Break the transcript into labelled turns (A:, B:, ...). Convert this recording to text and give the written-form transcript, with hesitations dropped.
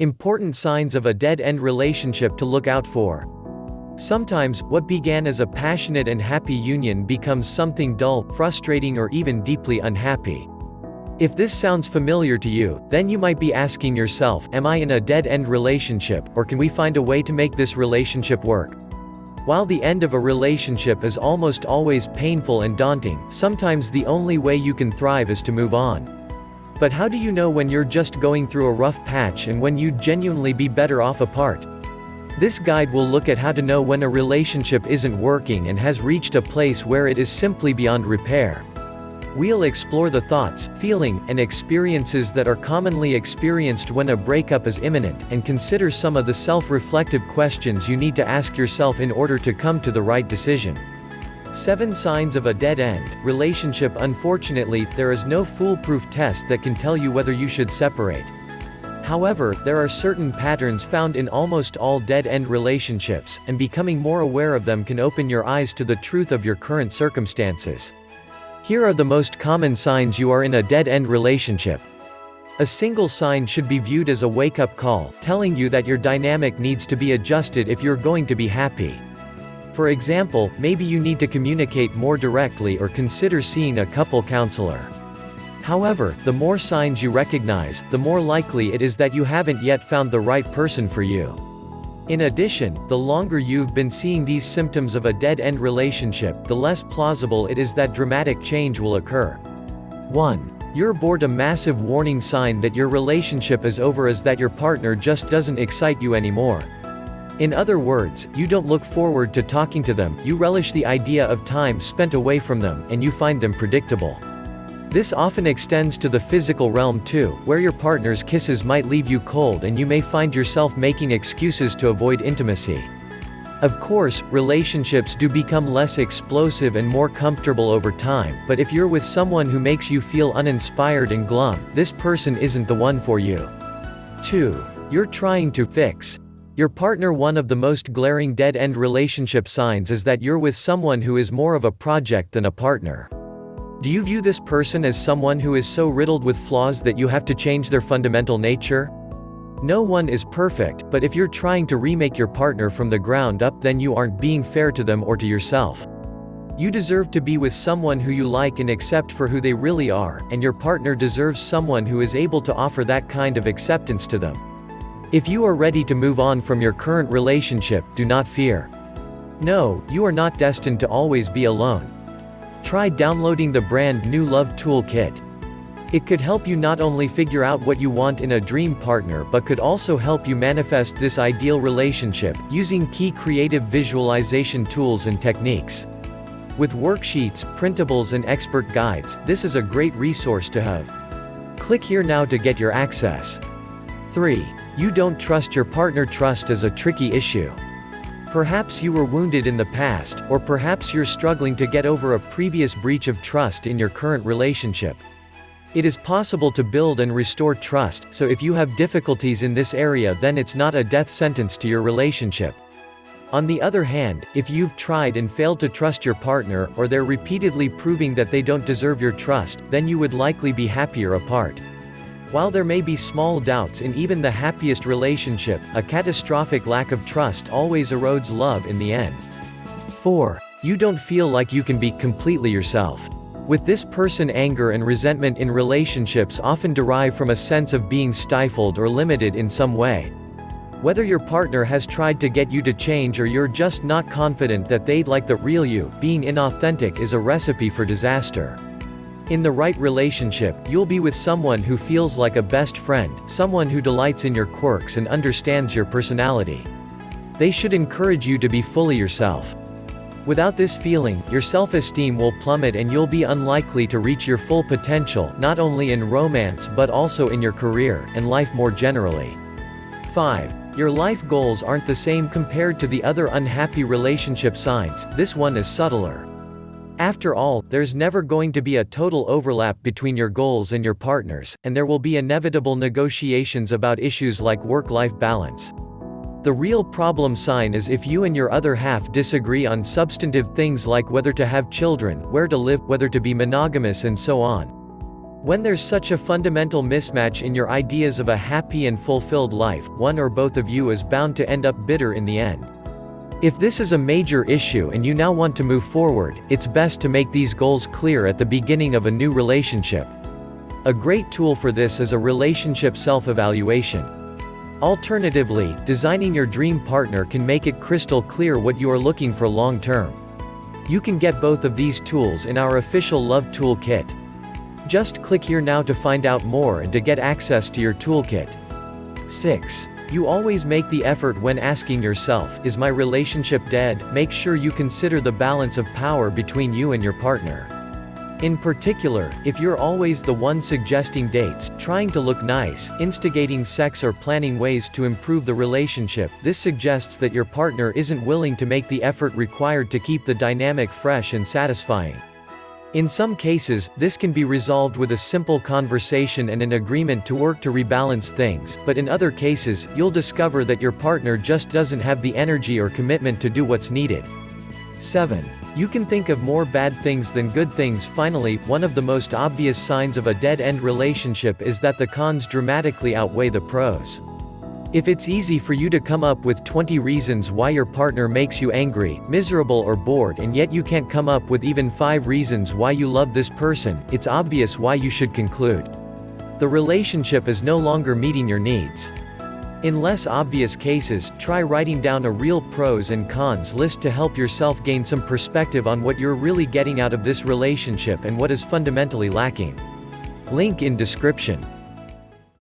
A: Important signs of a dead-end relationship to look out for. Sometimes, what began as a passionate and happy union becomes something dull, frustrating, or even deeply unhappy. If this sounds familiar to you, then you might be asking yourself, am I in a dead-end relationship, or can we find a way to make this relationship work? While the end of a relationship is almost always painful and daunting, sometimes the only way you can thrive is to move on. But how do you know when you're just going through a rough patch and when you'd genuinely be better off apart? This guide will look at how to know when a relationship isn't working and has reached a place where it is simply beyond repair. We'll explore the thoughts, feelings, and experiences that are commonly experienced when a breakup is imminent, and consider some of the self-reflective questions you need to ask yourself in order to come to the right decision. 7 Signs of a Dead-End Relationship. Unfortunately, there is no foolproof test that can tell you whether you should separate. However, there are certain patterns found in almost all dead-end relationships, and becoming more aware of them can open your eyes to the truth of your current circumstances. Here are the most common signs you are in a dead-end relationship. A single sign should be viewed as a wake-up call, telling you that your dynamic needs to be adjusted if you're going to be happy. For example, maybe you need to communicate more directly or consider seeing a couple counselor. However, the more signs you recognize, the more likely it is that you haven't yet found the right person for you. In addition, the longer you've been seeing these symptoms of a dead-end relationship, the less plausible it is that dramatic change will occur. 1. You're bored. A massive warning sign that your relationship is over is that your partner just doesn't excite you anymore. In other words, you don't look forward to talking to them, you relish the idea of time spent away from them, and you find them predictable. This often extends to the physical realm too, where your partner's kisses might leave you cold and you may find yourself making excuses to avoid intimacy. Of course, relationships do become less explosive and more comfortable over time, but if you're with someone who makes you feel uninspired and glum, this person isn't the one for you. 2. You're trying to fix your partner. One of the most glaring dead-end relationship signs is that you're with someone who is more of a project than a partner. Do you view this person as someone who is so riddled with flaws that you have to change their fundamental nature? No one is perfect, but if you're trying to remake your partner from the ground up, then you aren't being fair to them or to yourself. You deserve to be with someone who you like and accept for who they really are, and your partner deserves someone who is able to offer that kind of acceptance to them. If you are ready to move on from your current relationship, do not fear. No, you are not destined to always be alone. Try downloading the brand new Love Toolkit. It could help you not only figure out what you want in a dream partner but could also help you manifest this ideal relationship, using key creative visualization tools and techniques. With worksheets, printables, and expert guides, this is a great resource to have. Click here now to get your access. 3. You don't trust your partner. Trust is a tricky issue. Perhaps you were wounded in the past, or perhaps you're struggling to get over a previous breach of trust in your current relationship. It is possible to build and restore trust, so if you have difficulties in this area, then it's not a death sentence to your relationship. On the other hand, if you've tried and failed to trust your partner, or they're repeatedly proving that they don't deserve your trust, then you would likely be happier apart. While there may be small doubts in even the happiest relationship, a catastrophic lack of trust always erodes love in the end. 4. You don't feel like you can be completely yourself. With this person, anger and resentment in relationships often derive from a sense of being stifled or limited in some way. Whether your partner has tried to get you to change or you're just not confident that they'd like the real you, being inauthentic is a recipe for disaster. In the right relationship, you'll be with someone who feels like a best friend, someone who delights in your quirks and understands your personality. They should encourage you to be fully yourself. Without this feeling, your self-esteem will plummet and you'll be unlikely to reach your full potential, not only in romance but also in your career, and life more generally. 5. Your life goals aren't the same compared to the other unhappy relationship signs. This one is subtler. After all, there's never going to be a total overlap between your goals and your partner's, and there will be inevitable negotiations about issues like work-life balance. The real problem sign is if you and your other half disagree on substantive things like whether to have children, where to live, whether to be monogamous, and so on. When there's such a fundamental mismatch in your ideas of a happy and fulfilled life, one or both of you is bound to end up bitter in the end. If this is a major issue and you now want to move forward, it's best to make these goals clear at the beginning of a new relationship. A great tool for this is a relationship self-evaluation. Alternatively, designing your dream partner can make it crystal clear what you are looking for long-term. You can get both of these tools in our official Love Toolkit. Just click here now to find out more and to get access to your toolkit. 6. You always make the effort when asking yourself, is my relationship dead? Make sure you consider the balance of power between you and your partner. In particular, if you're always the one suggesting dates, trying to look nice, instigating sex or planning ways to improve the relationship, this suggests that your partner isn't willing to make the effort required to keep the dynamic fresh and satisfying. In some cases, this can be resolved with a simple conversation and an agreement to work to rebalance things, but in other cases, you'll discover that your partner just doesn't have the energy or commitment to do what's needed. 7. You can think of more bad things than good things. Finally, one of the most obvious signs of a dead-end relationship is that the cons dramatically outweigh the pros. If it's easy for you to come up with 20 reasons why your partner makes you angry, miserable or bored, and yet you can't come up with even 5 reasons why you love this person, it's obvious why you should conclude the relationship is no longer meeting your needs. In less obvious cases, try writing down a real pros and cons list to help yourself gain some perspective on what you're really getting out of this relationship and what is fundamentally lacking. Link in description.